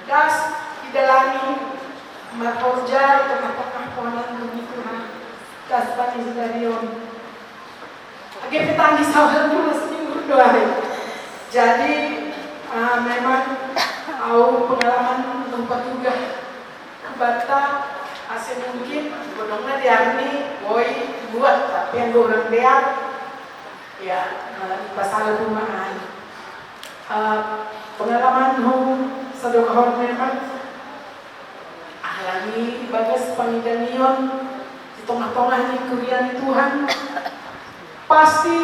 das idalani marforja itu kapakaponan demi Tuhan das bani Zidarion agak petani sawal dulu seminggu doa. Jadi memang pengalaman tempat juga bata asal mungkin bodongnya diarni boy buat tapi yang orang dia ya pasal rumahan pengalaman sadokahor memang alami bagas pangidanion di tengah-tengah ni kurian Tuhan pasti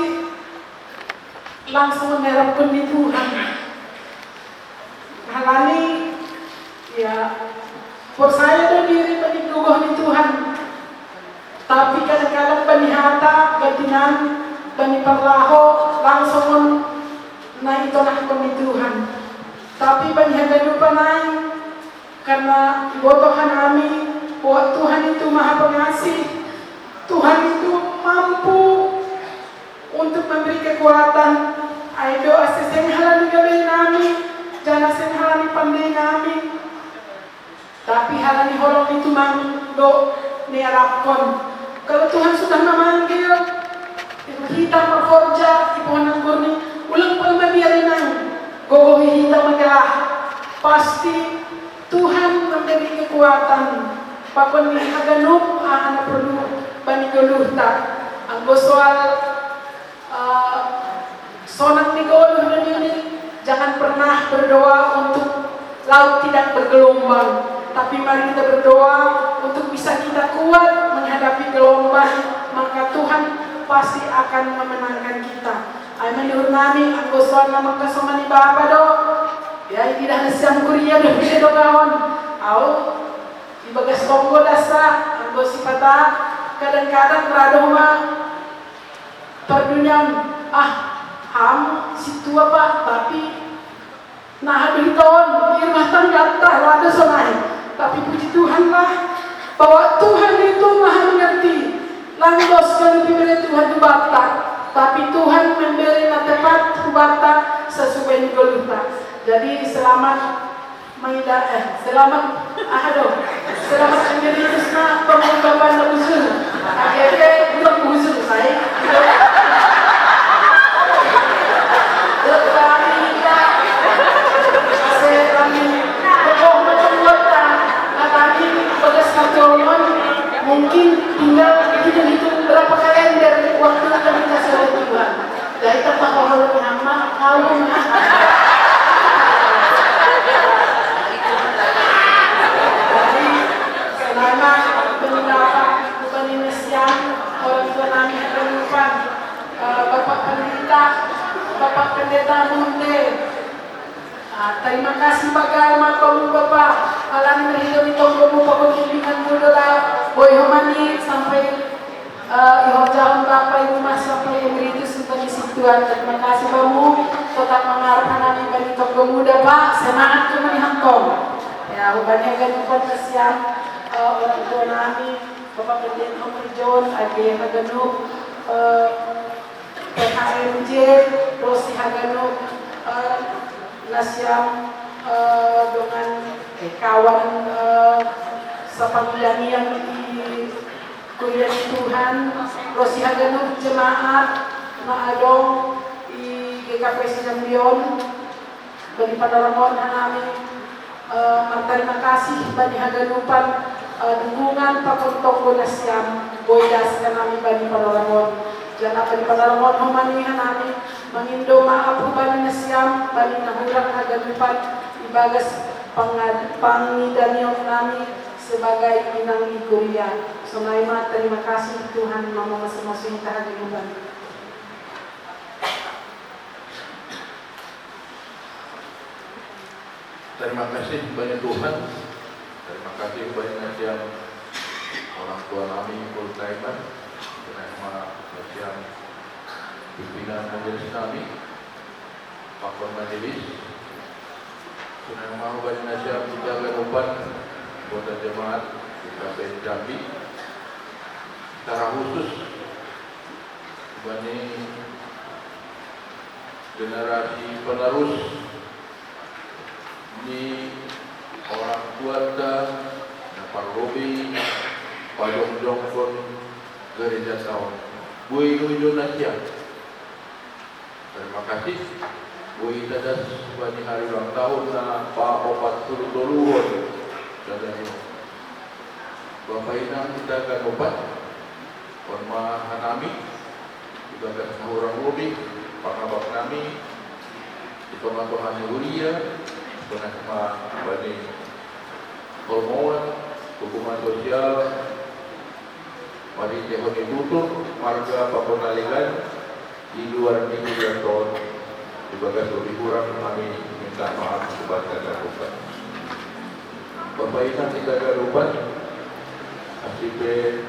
langsung menerapkan di Tuhan alami ya percaya dan diri penduduh di Tuhan tapi kadang-kadang penihata gantinan peniparlaho langsung naik tonah di Tuhan tapi penihata lupa naik karena botohan kami bahwa Tuhan itu maha pengasih Tuhan itu mampu untuk memberi kekuatan ayo asisten halani gawe nami jangan asisten halani pandai nami tapi halani holong itu mangdo niarapkon kalau Tuhan sudah memanggil kita berkorja di pohon anggur ni ulang pun membiarin gogohi kita megah pasti Tuhan memberi kekuatan pakon ni haganup anak perlu bani goluhta ang soal sonang ni goluh dan ini jangan pernah berdoa untuk laut tidak bergelombang tapi mari kita berdoa untuk bisa kita kuat menghadapi gelombang maka Tuhan pasti akan memenangkan kita. Amin nami ang soal namang kasomani bapa do ya tidak nasiam kuria do bisa do kawan au ibagas tonggo dasa ang sifata kadang-kadang rado ma perdunian ham situ apa tapi nah tahun rumah tangga tak ada sonai tapi puji Tuhan lah bahwa Tuhan itu maha mengerti langdos kan diberi Tuhan dibata tapi Tuhan memberi tepat dibata sesuai golita jadi selamat selamat selamat menjadi Krishna pengungkapan usul akhirnya belum usul saya mungkin tinggal kita hitung berapa kalender waktu akan kita selesai Tuhan dari tempat orang nama kaum jadi selama beberapa bukan Indonesia orang tua kami menemukan Bapak Pendeta Bapak Pendeta Munde terima kasih bagai makamu Bapak alam berhidup itu kamu pagkulilingan dulu lah boy homani sampai ihorjahan Bapak Ibu Mas sampai emeritus untuk Tuhan terima kasih kamu tetap mengarahkan kami bagi toko muda Pak semangat cuma dihantong ya banyak gantuan kesian orang tua kami Bapak Pendeta Om John Agi Haganu PHMJ Rosi Haganu Nasyam dengan kawan sepanggilan yang di kuliah Tuhan Rosi Haganu jemaat Maadong di GKP Sinambion bagi padaramon kami terima kasih bagi Haganupan dukungan pakontoko nasyam boydas kami bagi padaramon dan apa di padaramon humanihan kami mengindo maapuban nasyam bagi nahulang Haganupan ibagas pangidanion kami sebagai inang ikuria. Sumaima terima kasih Tuhan mama masing-masing tahaguluban. Terima kasih banyak Tuhan. Terima kasih banyak yang orang tua kami full timer. Terima kasih pimpinan majelis kami, pakar majelis. Senang mau banyak nasihat menjaga beban buat jemaat GKP Jambi. Secara khusus bagi generasi penerus di keluarga, na parlobi, pajong-jong kon gereja tahun. Buay nuyo na siya. Terima kasih. Buay tadas bani hari ulang tahun na pa-opat tuluhon. Dadari mo. Bapak inang kita akan opat. Kon mahanami. Kita akan sahurang lobi. Pangabak nami. Ito nga Tuhan ni Ulia. Ito na sama bani hormon, hubungan sosial. Mari Tuhan ditutup marga papunaligan di luar minggu dan tahun. Dibagas lebih kurang kami minta maaf kepada Tuhan. Bapak inang kita garupan asipe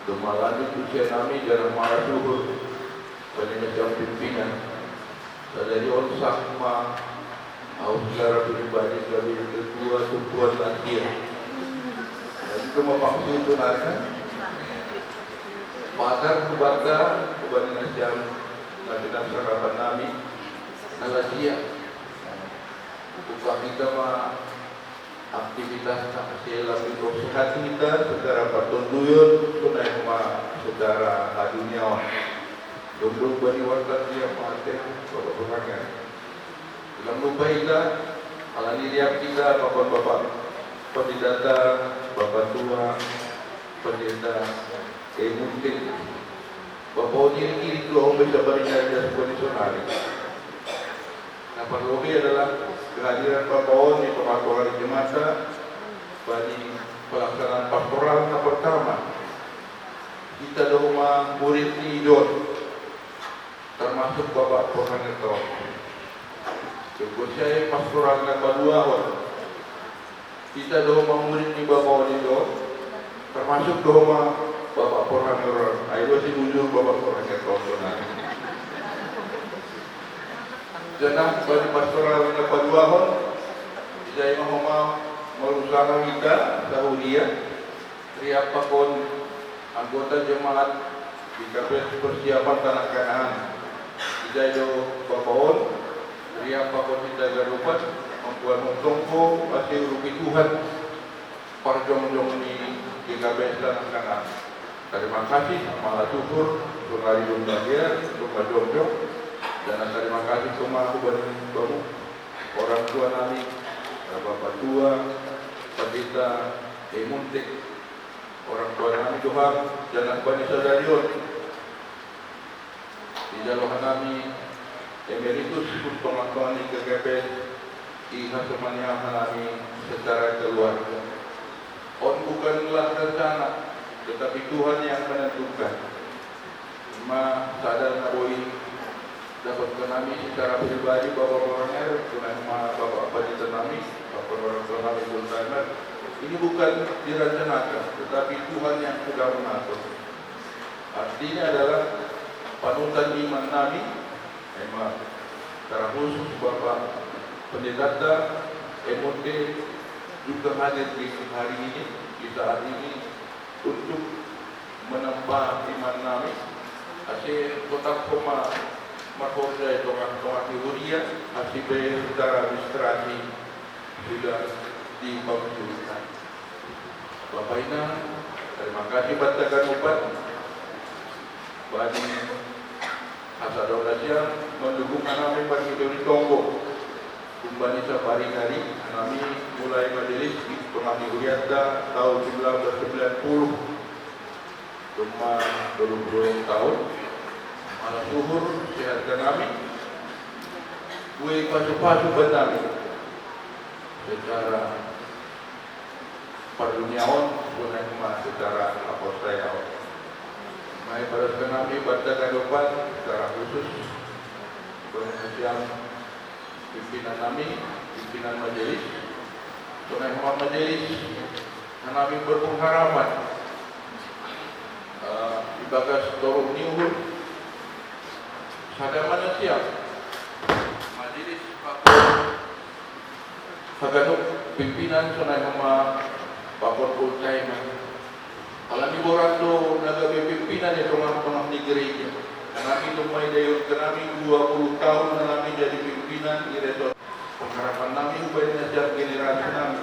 Dumalanjut usia kami jarang marah suhur Penyelenggara pimpinan dari onsak ma secara pribadi sebagai ketua tumpuan lansia dan itu memaksa itu narik pakar keluarga kebanyakan yang nasional serapan nami nalasia buka kita ma aktivitas hasil untuk sehat kita secara patunduyun tunai ma secara duniawan duduk bani warga dia partai bapak perangan dalam lupa kita alani lihat kita bapak-bapak pendeta bapak tua pendeta mungkin bapak ini keluar bisa beringat kondisional. Nah perlu adalah kehadiran bapak di pemakaman jemaat bagi pelaksanaan pastoral yang pertama kita di rumah murid di Idon termasuk bapak Purnaneto. Saya pastoral yang kedua kita di rumah murid di bapak Idon termasuk di rumah bapak Purnaneto. Ayo si jujur bapak Purnaneto. Jangan bagi pastoral yang kedua saya mau merusakan kita Sahudia Ria Pakon anggota jemaat di KPS persiapan tanah Kanaan kita itu Pakon Ria Pakon kita garupan membuat mengtongko masih rugi Tuhan perjong-jong di KPS tanah Kanaan. Terima kasih malah syukur untuk hari Bundagia untuk jong-jong dan terima kasih semua bapak orang tua nami bapak tua pendeta Muntik orang tua nami Tuhan dan bani saudarion di dalam nami emeritus untuk melakukan KKP di hasilnya nami secara keluarga. Bukanlah rencana tetapi Tuhan yang menentukan. Sadar ngaboi dapat kami secara pribadi bapak-bapaknya dengan bapak pendeta nami bapak orang tua nami full-timer ini bukan direncanakan tetapi Tuhan yang sudah mengatur. Artinya adalah panutan iman nami memang secara khusus bapak pendeta MOT juga hadir di hari ini di saat ini untuk menambah iman nami asyik kotak koma Makosa itu orang-orang Yuria masih secara administrasi sudah dimaksudkan. Bapak Ina, terima kasih batakan upat bagi asal Indonesia mendukung kami bagi Doni Tonggo. Kembali safari hari kami mulai majelis di Pemahdi Uriata tahun 1990 cuma 20 tahun. Malam zuhur sehat kami gue pasu-pasu benami secara perduniawan bukan cuma secara apostayawan. Mai pada kami baca kehidupan secara khusus berhasil pimpinan kami pimpinan majelis dengan majelis kami berpengharapan di bagas Torong Niuhul Sada mana siap majelis Haganuk pimpinan sunai sama Bapak Pulcai alam ibu ratu naga pimpinan itu tengah di gereja kami tumai dayun kami 20 tahun kami jadi pimpinan di resort pengharapan kami upaya setiap generasi kami.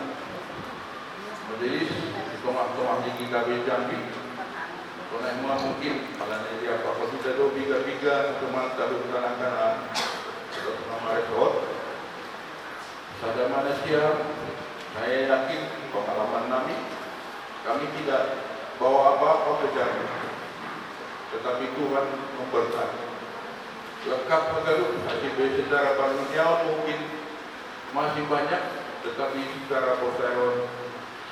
Majelis tengah-tengah tinggi kami Jambi. Karena semua mungkin kalau dia apa sudah do biga-biga cuma tahu kanan-kanan terus nama resort. Sada mana siap, saya yakin pengalaman kami tidak bawa apa-apa ke Jambi. Tetapi Tuhan memberkati. Lengkap mengalu, masih secara manusia mungkin masih banyak, tetapi secara personal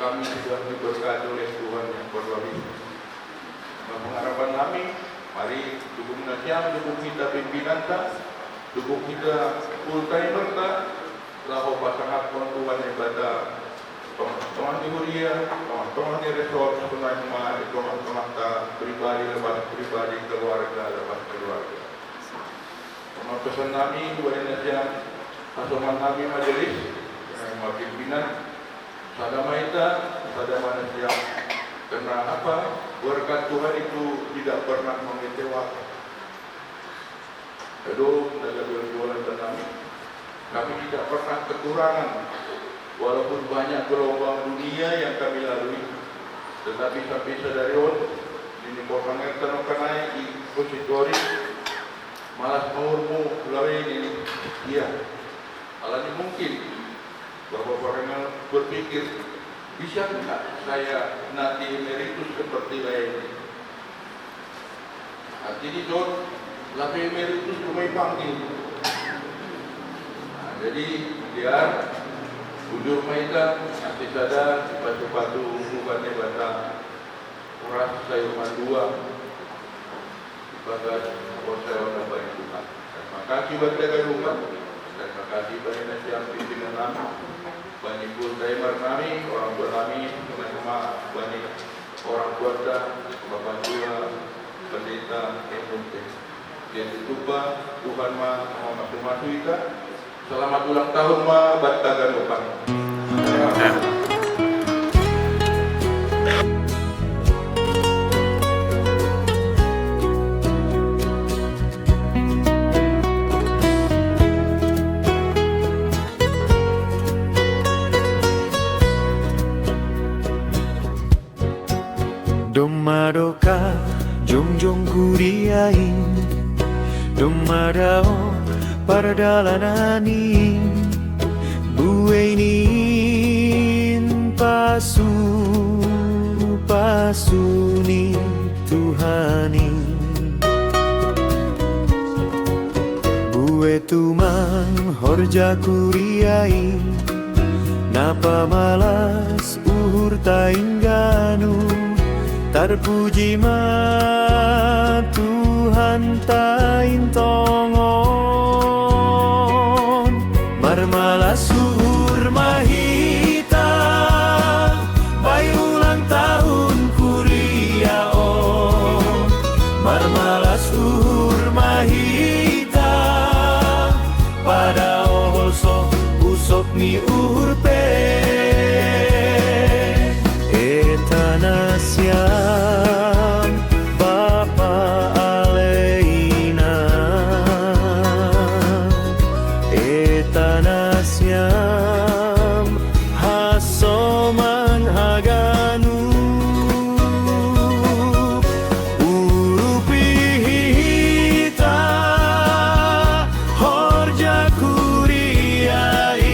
kami sudah diberkati oleh Tuhan yang berlebih. Pengharapan kami, mari dukung nasihat, dukung kita pimpinan tak, dukung kita full timer tak, lalu pasangan Tuhan yang pada teman-teman di Huria, teman-teman di resort, teman-teman tak pribadi lepas pribadi, keluarga lepas keluarga. Teman pesan kami, dua nasihat, asuhan kami majelis, yang pimpinan, sada maita, sada manusia. Karena apa? Berkat Tuhan itu tidak pernah mengecewakan. Aduh, dalam jualan kami tidak pernah kekurangan. Walaupun banyak gelombang dunia yang kami lalui, tetapi sampai sadarion ini bukan terkenai di konstitusi malas mengurmu lalui ini. Iya, alami mungkin bahwa orang berpikir bisa tidak saya nanti emeritus seperti lain. Artinya John, tapi emeritus cuma panggil. Nah, jadi biar ujur maida nanti sadar batu-batu bukannya bata uras sayuran dua bagas hotel nabai Tuhan. Terima kasih bagi rumah. Terima kasih bagi nasihat pimpinan kami. Banyak pun driver kami, orang tua kami, teman-teman, banyak orang keluarga, bapak tua, pendeta, yang penting. Yang dituba, Tuhan mau masuk-masuk kita. Selamat ulang tahun ma, batagan upang. Domadoka jongjong kuriain Domadao pardalananin Buenin pasuni Tuhanin Bue tumang horja kuriain Napa malas uhur taingganu Terpuji ma Tuhan tain tongon Marmalas suhur mahita Bai ulang tahun kuriao Marmalas suhur mahita Pada oholso usop ni urpe Etanasiam Bapa Aleina Etanasiam Hasoman Haganu Urupihita Horja kuriain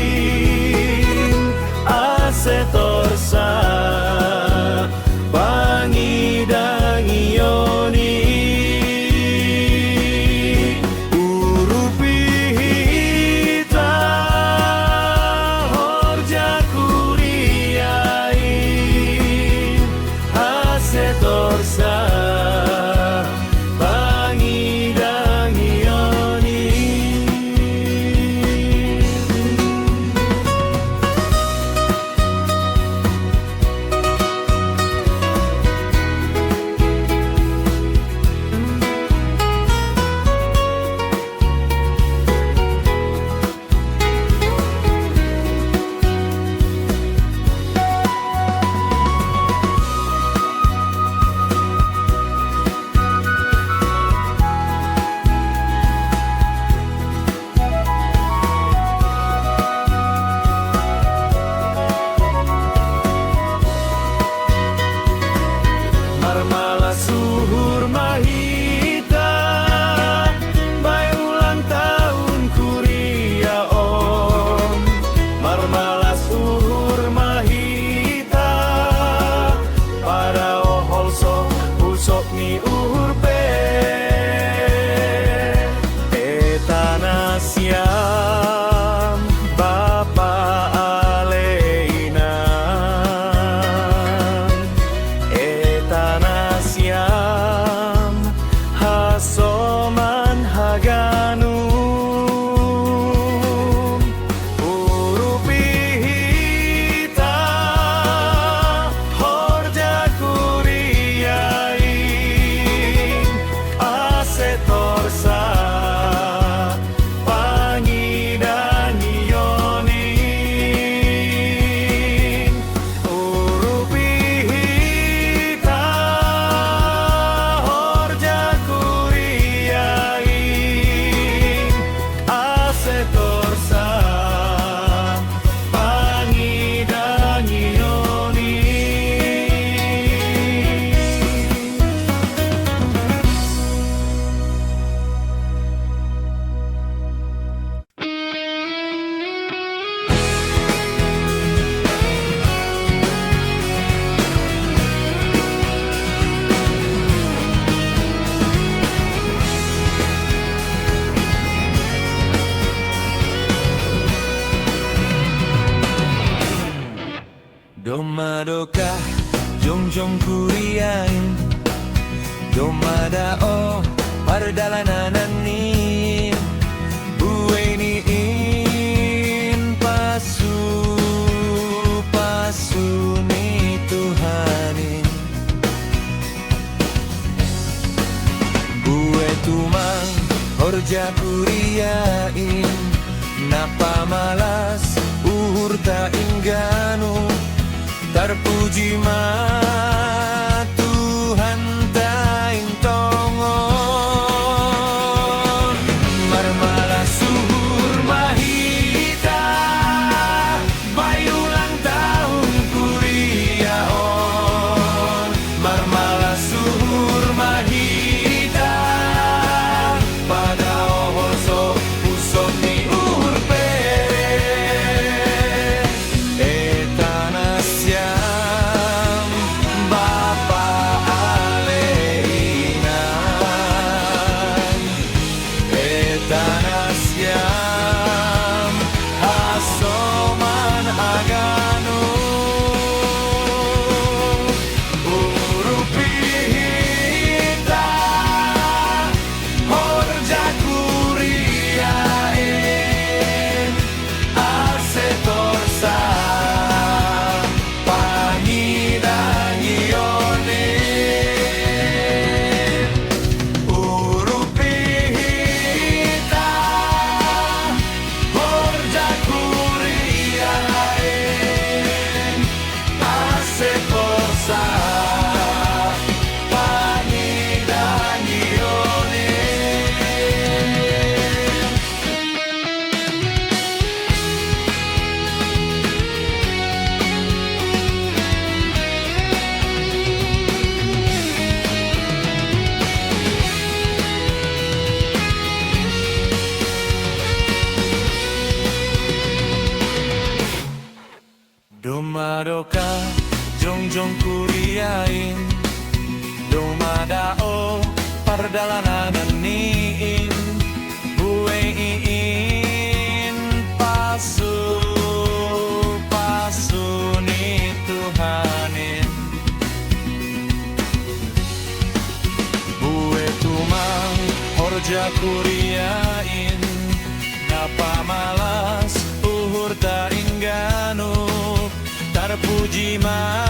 Domadoka jongjong kuriain Domadao pardalananin Bueniin pasuni Tuhanin Bue tumang horja kuriain Napa malas uhurta ingganu Terpuji ma Tuhan taing tongon Marmala suhur mahita Bayulang tahun kuriaon Marmala suhur mahita Pada ohoso pusok ni urpe Etanasyam Bapa aleinan Etanasyam Hasoman aganu Urupihita Horja kuriain Asetorsa Pangidangionin Urupihita Horja kuriain Asetorsa Pangidangionin Domadoka jongjong kuriain Domadao pardalananin Bueiin pasuni Tuhanin Bue tumang horja kuriain Napa malas uhur ta ingganu Terpuji ma